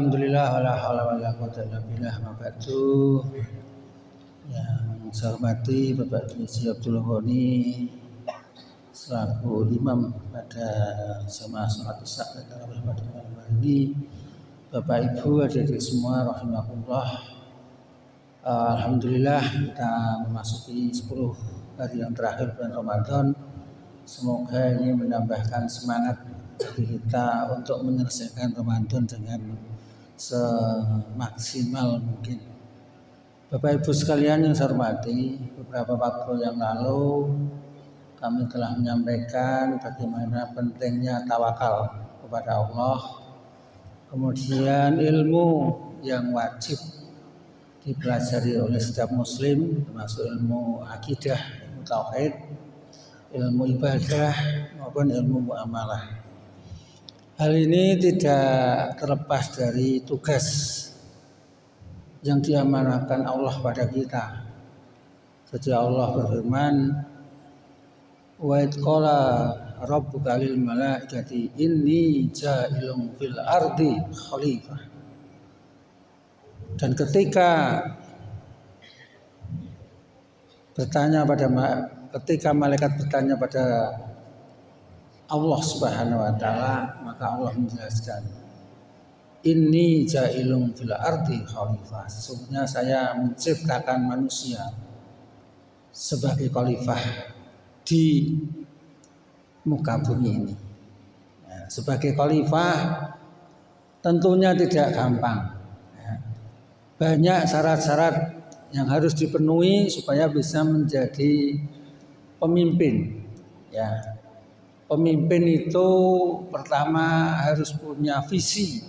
Alhamdulillah wala haula wala quwwata illa billah ma ba'du. Yang saya hormati Bapak Haji Abdul Ghani selaku imam pada jamaah salat Isya dan tarawih pada malam hari ini. Bapak Ibu adik-adik semua rahimahullah. Alhamdulillah kita memasuki 10 hari yang terakhir bulan Ramadan. Semoga ini menambahkan semangat bagi kita untuk menyelesaikan Ramadan dengan semaksimal mungkin. Bapak Ibu sekalian yang saya hormati, beberapa waktu yang lalu kami telah menyampaikan bagaimana pentingnya tawakal kepada Allah. Kemudian ilmu yang wajib dipelajari oleh setiap muslim, termasuk ilmu akidah, ilmu tauhid, ilmu ibadah maupun ilmu muamalah. Hal ini tidak terlepas dari tugas yang diamanahkan Allah pada kita. Jadi Allah berfirman, wa idh qala rabbuka lil malaikati inni ja'ilun fil ardi khalifah. Dan ketika malaikat bertanya pada Allah Subhanahu wa taala, maka Allah menjelaskan, inni ja'ilun fil ardi khalifah. Sesungguhnya saya menciptakan manusia sebagai khalifah di muka bumi ini. Sebagai khalifah tentunya tidak gampang. Banyak syarat-syarat yang harus dipenuhi supaya bisa menjadi pemimpin. Pemimpin itu pertama harus punya visi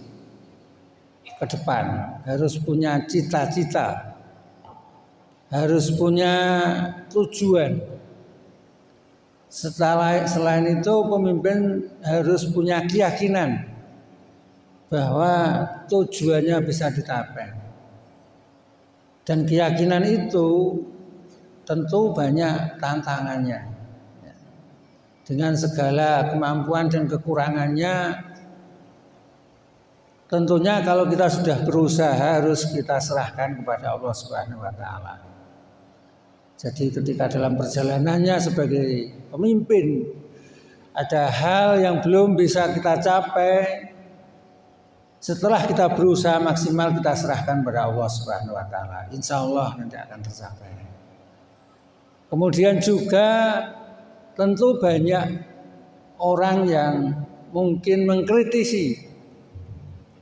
ke depan, harus punya cita-cita, harus punya tujuan. Selain itu pemimpin harus punya keyakinan bahwa tujuannya bisa dicapai. Dan keyakinan itu tentu banyak tantangannya. Dengan segala kemampuan dan kekurangannya, tentunya kalau kita sudah berusaha harus kita serahkan kepada Allah Subhanahu wa taala. Jadi ketika dalam perjalanannya sebagai pemimpin ada hal yang belum bisa kita capai, setelah kita berusaha maksimal kita serahkan kepada Allah Subhanahu wa taala. Insya Allah nanti akan tercapai. Kemudian juga tentu banyak orang yang mungkin mengkritisi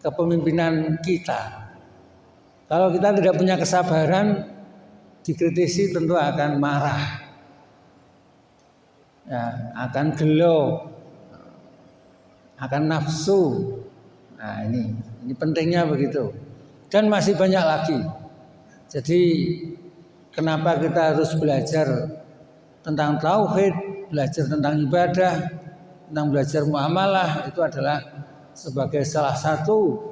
kepemimpinan kita. Kalau kita tidak punya kesabaran, dikritisi tentu akan marah, akan gelo, akan nafsu. Nah ini pentingnya begitu. Dan masih banyak lagi. Jadi kenapa kita harus belajar tentang tauhid, belajar tentang ibadah, tentang belajar muamalah, itu adalah sebagai salah satu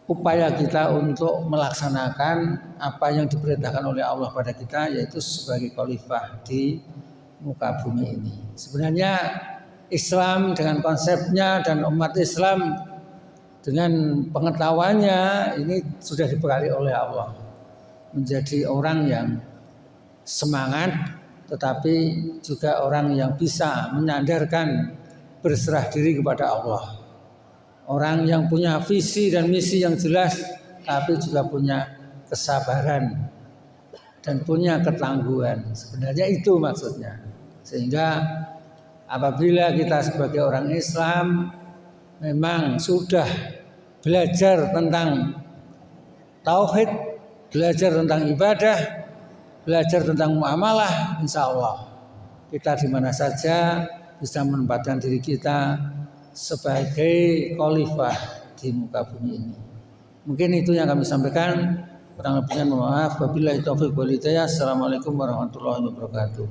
upaya kita untuk melaksanakan apa yang diperintahkan oleh Allah pada kita, yaitu sebagai khalifah di muka bumi ini. Sebenarnya Islam dengan konsepnya dan umat Islam dengan pengetahuannya ini sudah dibekali oleh Allah menjadi orang yang semangat, tetapi juga orang yang bisa menyandarkan berserah diri kepada Allah. Orang yang punya visi dan misi yang jelas, tapi juga punya kesabaran dan punya ketangguhan. Sebenarnya itu maksudnya. Sehingga apabila kita sebagai orang Islam memang sudah belajar tentang tauhid, belajar tentang ibadah, belajar tentang muamalah, insya Allah kita di mana saja bisa menempatkan diri kita sebagai khalifah di muka bumi ini. Mungkin itu yang kami sampaikan. Kurang lebihnya mohon maaf. Wabillahi taufiq wal hidayah. Assalamualaikum warahmatullahi wabarakatuh.